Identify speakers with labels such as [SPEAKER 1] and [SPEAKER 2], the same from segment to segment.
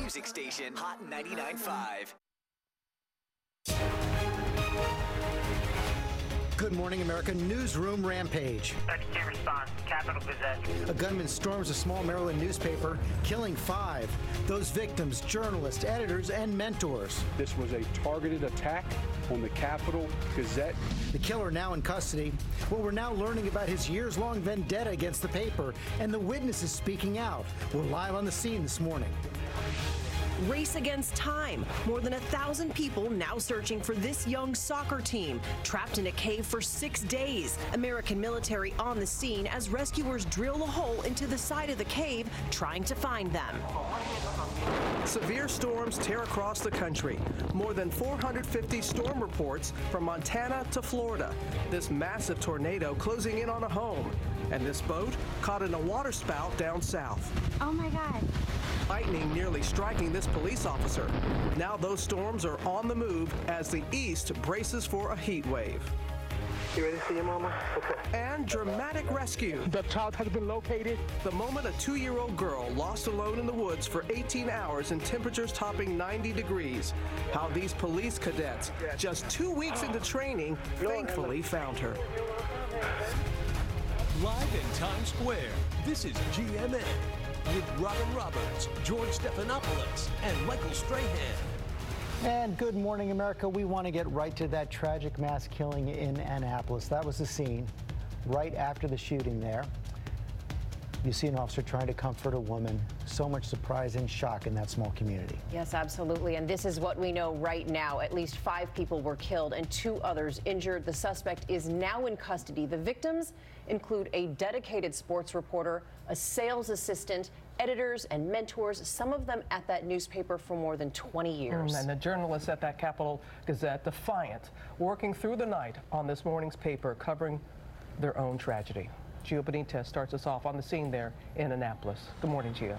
[SPEAKER 1] music station, Hot 99.5.
[SPEAKER 2] Good morning, America. Newsroom rampage.
[SPEAKER 3] Emergency response, Capital Gazette.
[SPEAKER 2] A gunman storms a small Maryland newspaper, killing 5. Those victims, journalists, editors, and mentors.
[SPEAKER 4] This was a targeted attack on the Capital Gazette.
[SPEAKER 2] The killer now in custody. Well, we're now learning about his years-long vendetta against the paper and the witnesses speaking out. We're live on the scene this morning.
[SPEAKER 5] Race against time. More than 1,000 people now searching for this young soccer team, trapped in a cave for 6 days. American military on the scene as rescuers drill a hole into the side of the cave, trying to find them. Severe storms tear across the country. More than 450 storm reports from Montana to Florida. This massive tornado closing in on a home. And this boat caught in a waterspout down south.
[SPEAKER 6] Oh my God.
[SPEAKER 5] Lightning nearly striking this police officer. Now those storms are on the move as the east braces for a heat wave.
[SPEAKER 3] You ready to see your mama? Okay.
[SPEAKER 5] And dramatic rescue.
[SPEAKER 4] The child has been located.
[SPEAKER 5] The moment a 2-year-old girl lost alone in the woods for 18 hours and temperatures topping 90 degrees. How these police cadets, just 2 weeks into training, thankfully found her.
[SPEAKER 7] Live in Times Square, this is GMA. With Robin Roberts, George Stephanopoulos, and Michael Strahan.
[SPEAKER 2] And good morning, America. We want to get right to that tragic mass killing in Annapolis. That was the scene right after the shooting there. You see an officer trying to comfort a woman. So much surprise and shock in that small community.
[SPEAKER 8] Yes, absolutely. And this is what we know right now. At least 5 people were killed and 2 others injured. The suspect is now in custody. The victims include a dedicated sports reporter, a sales assistant, editors and mentors, some of them at that newspaper for more than 20 years.
[SPEAKER 5] And the journalists at that Capital Gazette, defiant, working through the night on this morning's paper, covering their own tragedy. Gio Benitez starts us off on the scene there in Annapolis. Good morning, Gio.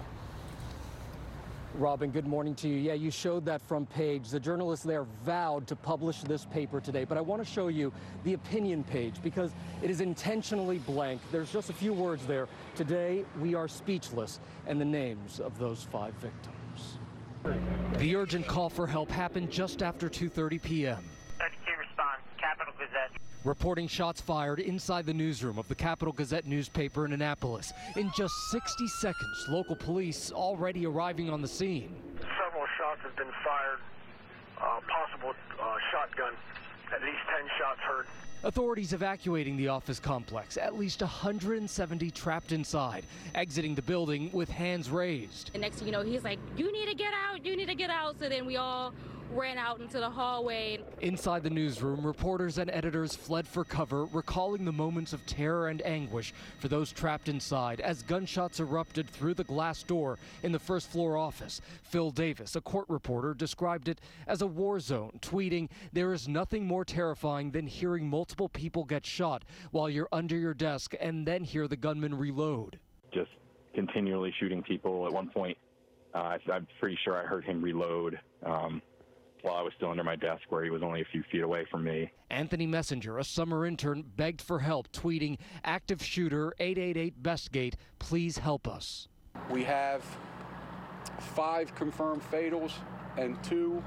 [SPEAKER 9] Robin, good morning to you. Yeah, you showed that front page. The journalists there vowed to publish this paper today, but I want to show you the opinion page because it is intentionally blank. There's just a few words there. Today, we are speechless, and the names of those 5 victims. The urgent call for help happened just after 2:30 p.m.
[SPEAKER 3] Emergency response, Capital Gazette.
[SPEAKER 9] Reporting shots fired inside the newsroom of the Capital Gazette newspaper in Annapolis. In just 60 seconds, local police already arriving on the scene.
[SPEAKER 10] Several shots have been fired, possible shotgun, at least 10 shots heard.
[SPEAKER 9] Authorities evacuating the office complex, at least 170 trapped inside, exiting the building with hands raised.
[SPEAKER 6] And next thing you know, he's like, you need to get out, you need to get out. So then we all ran out into the hallway.
[SPEAKER 9] Inside the newsroom, reporters and editors fled for cover, recalling the moments of terror and anguish for those trapped inside as gunshots erupted through the glass door in the first floor office. Phil Davis, a court reporter, described it as a war zone, tweeting, "There is nothing more terrifying than hearing multiple people get shot while you're under your desk and then hear the gunman reload."
[SPEAKER 11] Just continually shooting people. At one point, I'm pretty sure I heard him reload while I was still under my desk, where he was only a few feet away from me.
[SPEAKER 9] Anthony Messenger, a summer intern, begged for help, tweeting, "Active shooter, 888 Bestgate, please help us."
[SPEAKER 4] We have 5 confirmed fatals and 2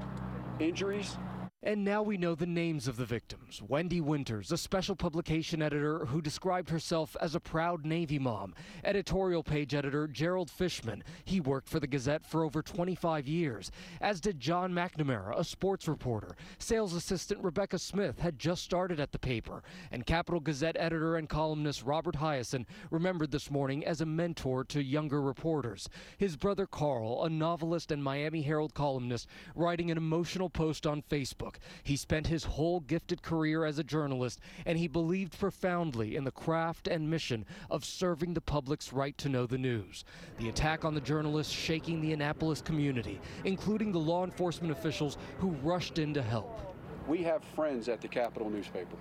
[SPEAKER 4] injuries.
[SPEAKER 9] And now we know the names of the victims. Wendy Winters, a special publication editor who described herself as a proud Navy mom. Editorial page editor Gerald Fishman. He worked for the Gazette for over 25 years, as did John McNamara, a sports reporter. Sales assistant Rebecca Smith had just started at the paper. And Capital Gazette editor and columnist Robert Hyacin remembered this morning as a mentor to younger reporters. His brother Carl, a novelist and Miami Herald columnist, writing an emotional post on Facebook. He spent his whole gifted career as a journalist, and he believed profoundly in the craft and mission of serving the public's right to know the news. The attack on the journalist shaking the Annapolis community, including the law enforcement officials who rushed in to help.
[SPEAKER 4] We have friends at the Capital newspaper.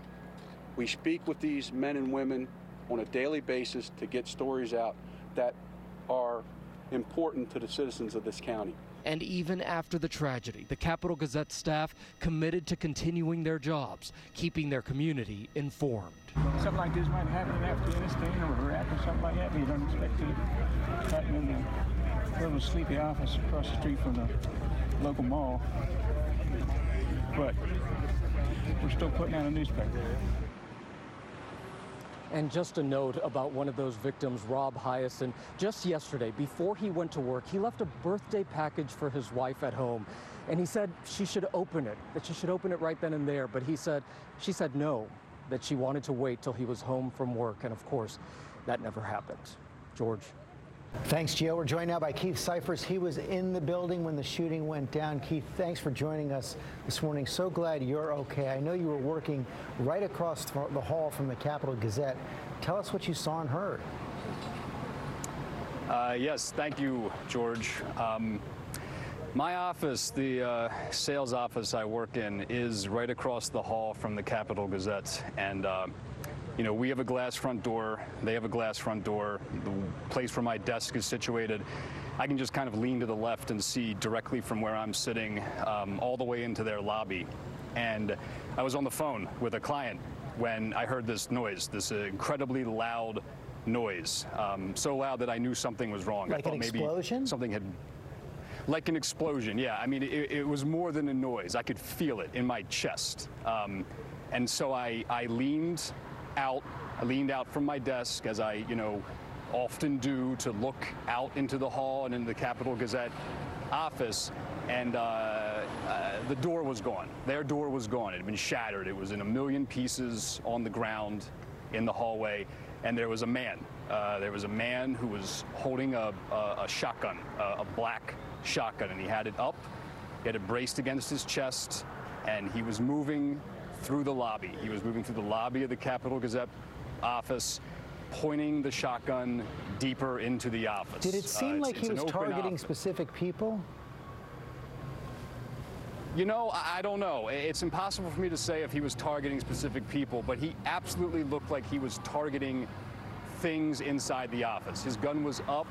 [SPEAKER 4] We speak with these men and women on a daily basis to get stories out that are important to the citizens of this county.
[SPEAKER 9] And even after the tragedy, the Capital Gazette staff committed to continuing their jobs, keeping their community informed.
[SPEAKER 12] Something like this might happen in Afghanistan or Iraq or something like that. We don't expect it to happen in the little sleepy office across the street from the local mall. But we're still putting out a newspaper.
[SPEAKER 9] And just a note about one of those victims, Rob Hyacin. Just yesterday, before he went to work, he left a birthday package for his wife at home. And he said she should open it, that she should open it right then and there. But she said no, that she wanted to wait till he was home from work. And of course, that never happened. George.
[SPEAKER 2] Thanks, Gio. We're joined now by Keith Cyphers. He was in the building when the shooting went down. Keith, thanks for joining us this morning. So glad you're okay. I know you were working right across the hall from the Capitol Gazette. Tell us what you saw and heard.
[SPEAKER 13] Yes, thank you, George. My office, the sales office I work in, is right across the hall from the Capitol Gazette. And you know, we have a glass front door, they have a glass front door. The place where my desk is situated, I can just kind of lean to the left and see directly from where I'm sitting all the way into their lobby. And I was on the phone with a client when I heard this noise, this incredibly loud noise. So loud that I knew something was wrong.
[SPEAKER 2] Like
[SPEAKER 13] I thought
[SPEAKER 2] an
[SPEAKER 13] maybe
[SPEAKER 2] explosion?
[SPEAKER 13] something had... Like an explosion, yeah. I mean, it was more than a noise. I could feel it in my chest. And so I leaned out from my desk, as I, often do, to look out into the hall and into the Capitol Gazette office, and the door was gone. Their door was gone. It had been shattered. It was in a million pieces on the ground in the hallway, and there was a man. There was a man who was holding a shotgun, a black shotgun, and he had it up. He had it braced against his chest, and he was moving through the lobby. He was moving through the lobby of the Capitol Gazette office, pointing the shotgun deeper into the office.
[SPEAKER 2] Did it seem like he was targeting specific people?
[SPEAKER 13] I don't know. It's impossible for me to say if he was targeting specific people, but he absolutely looked like he was targeting things inside the office. His gun was up.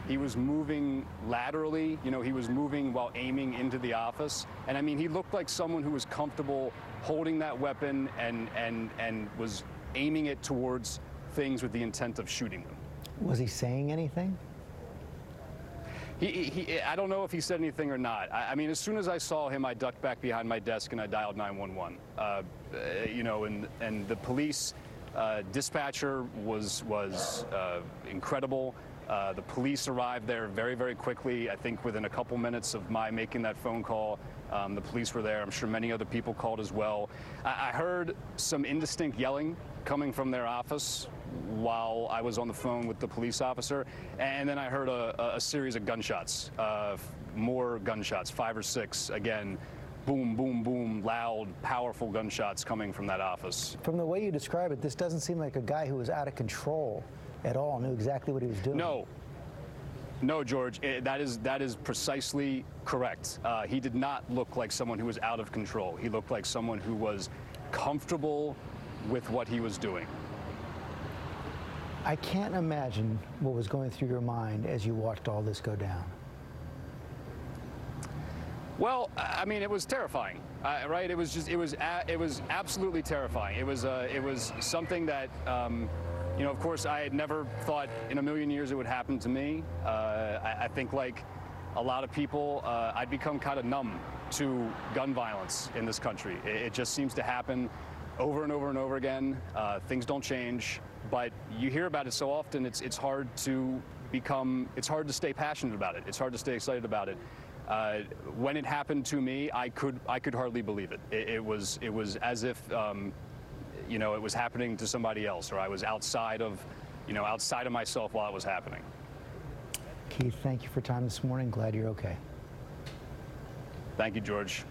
[SPEAKER 13] He was moving laterally. He was moving while aiming into the office. And I mean, he looked like someone who was comfortable holding that weapon and was aiming it towards things with the intent of shooting them.
[SPEAKER 2] Was he saying anything?
[SPEAKER 13] I don't know if he said anything or not. I mean, as soon as I saw him, I ducked back behind my desk and I dialed 911. And the police dispatcher was incredible. The police arrived there very, very quickly. I think within a couple minutes of my making that phone call, the police were there. I'm sure many other people called as well. I heard some indistinct yelling coming from their office while I was on the phone with the police officer. And then I heard a series of gunshots, more gunshots, 5 or 6, again, boom, boom, boom, loud, powerful gunshots coming from that office.
[SPEAKER 2] From the way you describe it, this doesn't seem like a guy who was out of control at all, knew exactly what he was doing.
[SPEAKER 13] No, George, that is precisely correct. He did not look like someone who was out of control. He looked like someone who was comfortable with what he was doing.
[SPEAKER 2] I can't imagine what was going through your mind as you watched all this go down.
[SPEAKER 13] Well, I mean, it was terrifying, right? It was absolutely terrifying. It was something that, of course, I had never thought in a million years it would happen to me. I think, like a lot of people, I'd become kind of numb to gun violence in this country. It just seems to happen over and over and over again. Things don't change, but you hear about it so often. It's hard to stay passionate about it. It's hard to stay excited about it. When it happened to me, I could hardly believe it. It was as if it was happening to somebody else, or I was outside of myself while it was happening.
[SPEAKER 2] Keith, thank you for time this morning. Glad you're okay.
[SPEAKER 13] Thank you, George.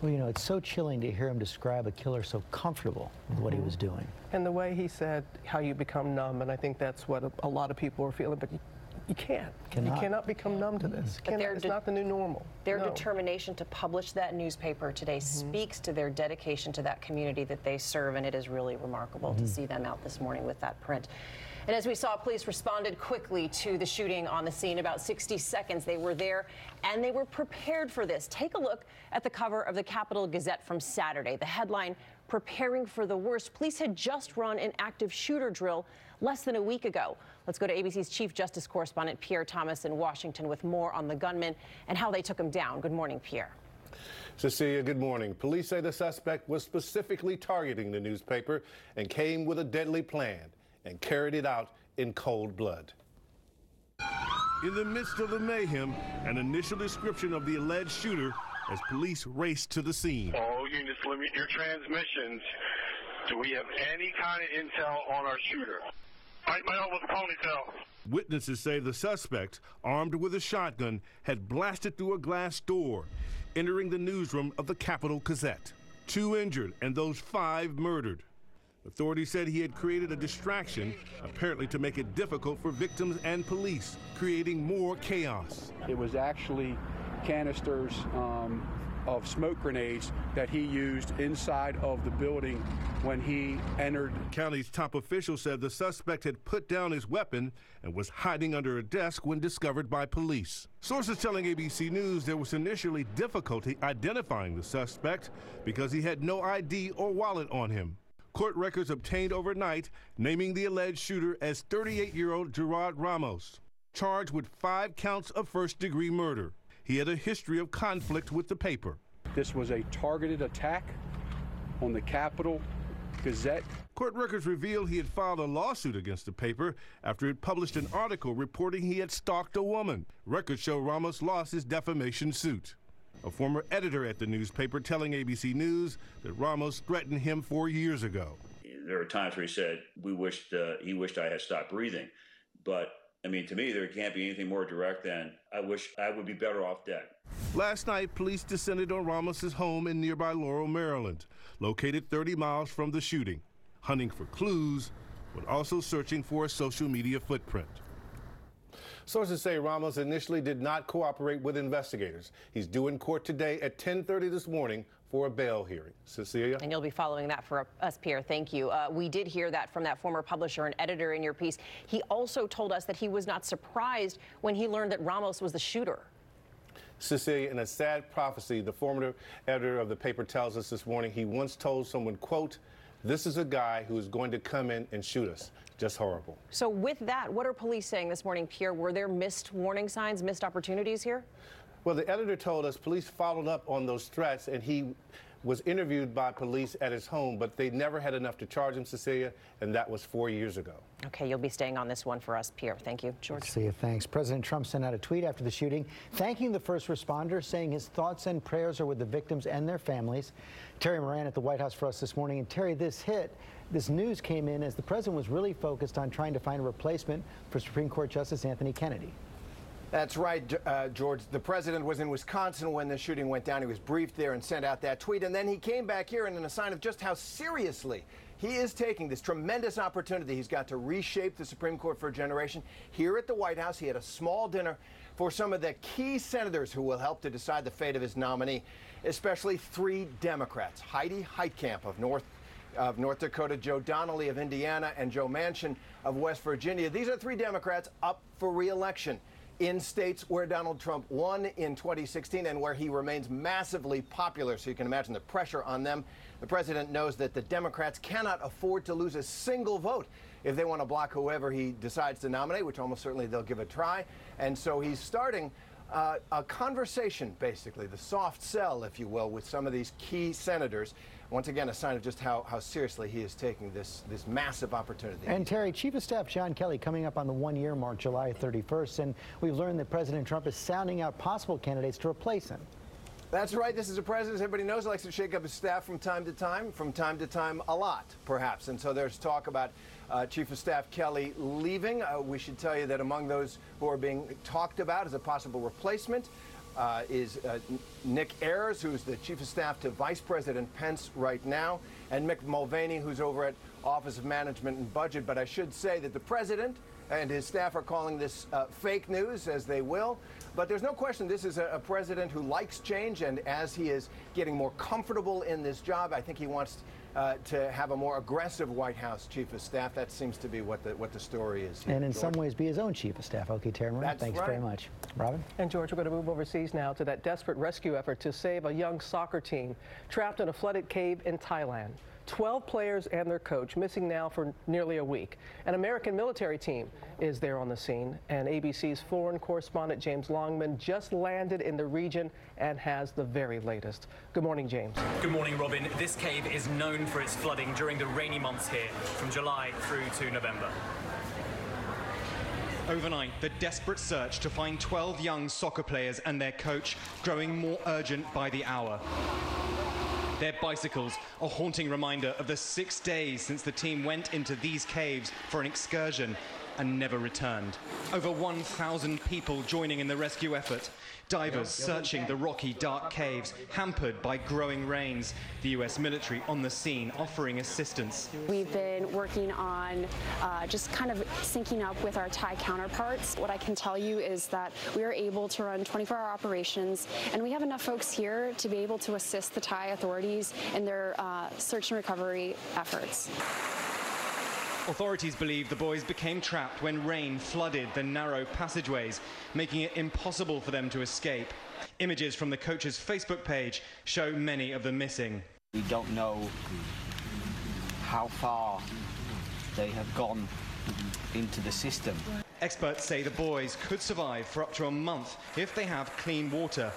[SPEAKER 2] Well, it's so chilling to hear him describe a killer so comfortable with what he was doing.
[SPEAKER 14] And the way he said how you become numb, and I think that's what a lot of people are feeling, but you can't. You cannot become numb to this. It's not the new normal.
[SPEAKER 8] Their determination to publish that newspaper today speaks to their dedication to that community that they serve, and it is really remarkable to see them out this morning with that print. And as we saw, police responded quickly to the shooting on the scene. About 60 seconds, they were there, and they were prepared for this. Take a look at the cover of the Capitol Gazette from Saturday. The headline, "Preparing for the Worst." Police had just run an active shooter drill less than a week ago. Let's go to ABC's Chief Justice correspondent Pierre Thomas in Washington with more on the gunman and how they took him down. Good morning, Pierre.
[SPEAKER 15] Cecilia, good morning. Police say the suspect was specifically targeting the newspaper and came with a deadly plan and carried it out in cold blood.
[SPEAKER 16] In the midst of the mayhem, an initial description of the alleged shooter as police raced to the scene.
[SPEAKER 10] All units, limit your transmissions. Do we have any kind of intel on our shooter? Fight my own with a ponytail.
[SPEAKER 16] Witnesses say the suspect, armed with a shotgun, had blasted through a glass door, entering the newsroom of the Capitol Gazette. 2 injured and those 5 murdered. Authorities said he had created a distraction, apparently to make it difficult for victims and police, creating more chaos.
[SPEAKER 4] It was actually canisters of smoke grenades that he used inside of the building when he entered.
[SPEAKER 16] County's top official said the suspect had put down his weapon and was hiding under a desk when discovered by police. Sources telling ABC News there was initially difficulty identifying the suspect because he had no ID or wallet on him. Court records obtained overnight naming the alleged shooter as 38-year-old Gerard Ramos, charged with 5 counts of first-degree murder. He had a history of conflict with the paper.
[SPEAKER 4] This was a targeted attack on the Capitol Gazette.
[SPEAKER 16] Court records revealed he had filed a lawsuit against the paper after it published an article reporting he had stalked a woman. Records show Ramos lost his defamation suit. A former editor at the newspaper telling ABC News that Ramos threatened him 4 years ago.
[SPEAKER 17] There are times where he said, he wished I had stopped breathing. But I mean, to me, there can't be anything more direct than, I wish I would be better off dead.
[SPEAKER 16] Last night, police descended on Ramos's home in nearby Laurel, Maryland, located 30 miles from the shooting, hunting for clues, but also searching for a social media footprint.
[SPEAKER 15] Sources say Ramos initially did not cooperate with investigators. He's due in court today at 10:30 this morning for a bail hearing. Cecilia?
[SPEAKER 8] And you'll be following that for us, Pierre. Thank you. We did hear that from that former publisher and editor in your piece. He also told us that he was not surprised when he learned that Ramos was the shooter.
[SPEAKER 15] Cecilia, in a sad prophecy, the former editor of the paper tells us this morning he once told someone, quote, "This is a guy who is going to come in and shoot us." Just horrible.
[SPEAKER 8] So with that, what are police saying this morning, Pierre? Were there missed warning signs, missed opportunities here?
[SPEAKER 15] Well, the editor told us police followed up on those threats, and he was interviewed by police at his home, but they never had enough to charge him, Cecilia, and that was 4 years ago.
[SPEAKER 8] Okay, you'll be staying on this one for us, Pierre. Thank you, George.
[SPEAKER 2] See you. Thanks. President Trump sent out a tweet after the shooting, thanking the first responders, saying his thoughts and prayers are with the victims and their families. Terry Moran at the White House for us this morning. And Terry, this news came in as the president was really focused on trying to find a replacement for Supreme Court Justice Anthony Kennedy.
[SPEAKER 18] That's right, George. The president was in Wisconsin when the shooting went down. He was briefed there and sent out that tweet. And then he came back here, and in a sign of just how seriously he is taking this tremendous opportunity he's got to reshape the Supreme Court for a generation, here at the White House, he had a small dinner for some of the key senators who will help to decide the fate of his nominee, especially 3 Democrats, Heidi Heitkamp of North Dakota, Joe Donnelly of Indiana, and Joe Manchin of West Virginia. These are 3 Democrats up for re-election in states where Donald Trump won in 2016 and where he remains massively popular. So you can imagine the pressure on them. The president knows that the Democrats cannot afford to lose a single vote if they want to block whoever he decides to nominate, which almost certainly they'll give a try. And so he's starting a conversation, basically, the soft sell, if you will, with some of these key senators. Once again, a sign of just how seriously he is taking this massive opportunity.
[SPEAKER 2] And Terry, Chief of Staff John Kelly coming up on the 1-year mark, July 31st, and we've learned that President Trump is sounding out possible candidates to replace him.
[SPEAKER 18] That's right. This is a president, as everybody knows, likes to shake up his staff from time to time a lot, perhaps. And so there's talk about Chief of Staff Kelly leaving. We should tell you that among those who are being talked about as a possible replacement is Nick Ayers, who's the Chief of Staff to Vice President Pence right now, and Mick Mulvaney, who's over at Office of Management and Budget. But I should say that the president and his staff are calling this fake news, as they will. But there's no question this is a president who likes change, and as he is getting more comfortable in this job, I think he wants to have a more aggressive White House Chief of Staff. That seems to be what the story is here,
[SPEAKER 2] and in
[SPEAKER 18] George.
[SPEAKER 2] some ways be his own Chief of Staff. Okay, Terry Moran, thanks very much. Robin?
[SPEAKER 14] And George, we're going to move overseas now to that desperate rescue effort to save a young soccer team trapped in a flooded cave in Thailand. 12 players and their coach missing now for nearly a week. An American military team is there on the scene, and ABC's foreign correspondent James Longman just landed in the region and has the very latest. Good morning, James.
[SPEAKER 19] Good morning, Robin. This cave is known for its flooding during the rainy months here, from July through to November. Overnight, the desperate search to find 12 young soccer players and their coach growing more urgent by the hour. Their bicycles, a haunting reminder of the 6 days since the team went into these caves for an excursion and never returned. Over 1,000 people joining in the rescue effort. Divers searching the rocky, dark caves, hampered by growing rains. The U.S. military on the scene offering assistance.
[SPEAKER 20] We've been working on just kind of syncing up with our Thai counterparts. What I can tell you is that we are able to run 24-hour operations, and we have enough folks here to be able to assist the Thai authorities in their search and recovery efforts.
[SPEAKER 19] Authorities believe the boys became trapped when rain flooded the narrow passageways, making it impossible for them to escape. Images from the coach's Facebook page show many of the missing.
[SPEAKER 21] We don't know how far they have gone into the system.
[SPEAKER 19] Experts say the boys could survive for up to a month if they have clean water.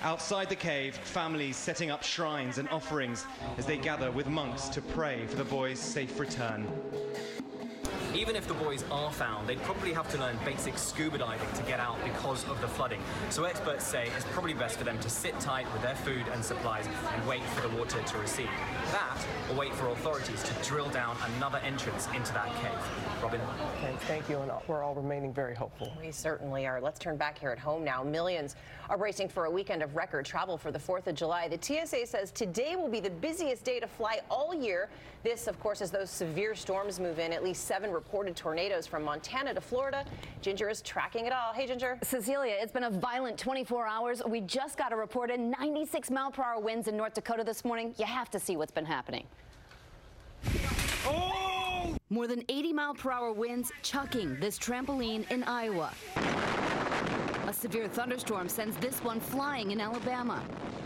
[SPEAKER 19] Outside the cave, families setting up shrines and offerings as they gather with monks to pray for the boys' safe return. Even if the boys are found, they'd probably have to learn basic scuba diving to get out because of the flooding. So experts say it's probably best for them to sit tight with their food and supplies and wait for the water to recede. That, or wait for authorities to drill down another entrance into that cave. Robin?
[SPEAKER 14] Okay, thank you, and we're all remaining very hopeful.
[SPEAKER 8] We certainly are. Let's turn back here at home now. Millions are bracing for a weekend of record travel for the 4th of July. The TSA says today will be the busiest day to fly all year. This, of course, as those severe storms move in. At least 7 reported tornadoes from Montana to Florida. Ginger is tracking it all. Hey, Ginger.
[SPEAKER 22] Cecilia, it's been a violent 24 hours. We just got a reported 96-mile-per-hour winds in North Dakota this morning. You have to see what's been happening. Oh! More than 80-mile-per-hour winds chucking this trampoline in Iowa. A severe thunderstorm sends this one flying in Alabama.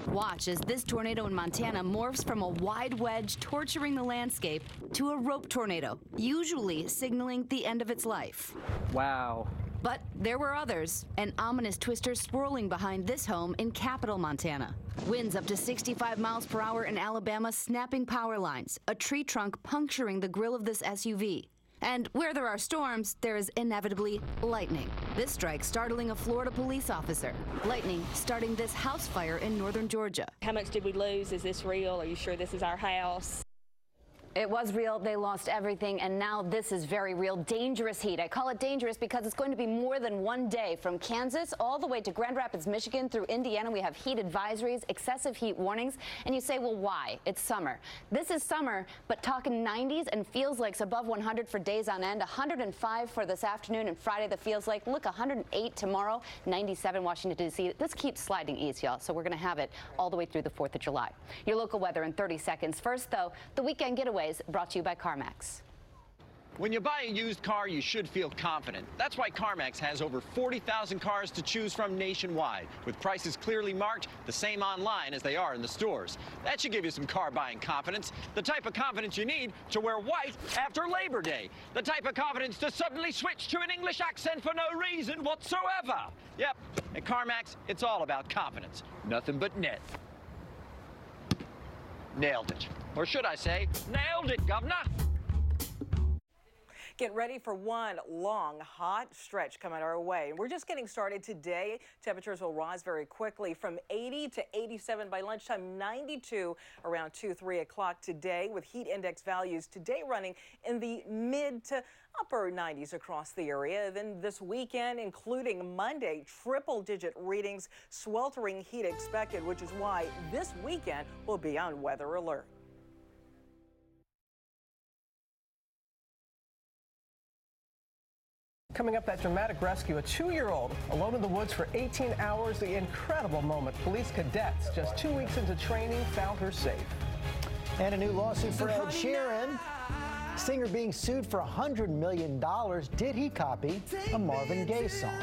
[SPEAKER 22] Watch as this tornado in Montana morphs from a wide wedge torturing the landscape to a rope tornado, usually signaling the end of its life.
[SPEAKER 14] Wow.
[SPEAKER 22] But there were others, an ominous twister swirling behind this home in Capital, Montana. Winds up to 65 miles per hour in Alabama, snapping power lines, a tree trunk puncturing the grille of this SUV. And where there are storms, there is inevitably lightning. This strike startling a Florida police officer. Lightning starting this house fire in northern Georgia.
[SPEAKER 23] How much did we lose? Is this real? Are you sure this is our house?
[SPEAKER 22] It was real. They lost everything, and now this is very real. Dangerous heat. I call it dangerous because it's going to be more than one day. From Kansas all the way to Grand Rapids, Michigan, through Indiana, we have heat advisories, excessive heat warnings. And you say, well, why? It's summer. This is summer, but talking 90s and feels like above 100 for days on end. 105 for this afternoon and Friday, the feels like. Look, 108 tomorrow, 97 Washington, D.C. This keeps sliding east, y'all, so we're going to have it all the way through the 4th of July. Your local weather in 30 seconds. First, though, the weekend getaway brought to you by CarMax.
[SPEAKER 24] When you buy a used car, you should feel confident. That's why CarMax has over 40,000 cars to choose from nationwide, with prices clearly marked, the same online as they are in the stores. That should give you some car buying confidence, the type of confidence you need to wear white after Labor Day, the type of confidence to suddenly switch to an English accent for no reason whatsoever. Yep, at CarMax, it's all about confidence. Nothing but net. Nailed it. Or should I say, nailed it, governor.
[SPEAKER 25] Get ready for one long, hot stretch coming our way. We're just getting started today. Temperatures will rise very quickly from 80 to 87 by lunchtime, 92 around 2, 3 o'clock today, with heat index values today running in the mid to upper 90s across the area. Then this weekend, including Monday, triple-digit readings, sweltering heat expected, which is why this weekend will be on weather alert.
[SPEAKER 14] Coming up, that dramatic rescue, a 2-year-old alone in the woods for 18 hours, the incredible moment. Police cadets, just 2 weeks into training, found her safe.
[SPEAKER 2] And a new lawsuit for Ed Sheeran. Singer being sued for $100 million. Did he copy a Marvin Gaye song?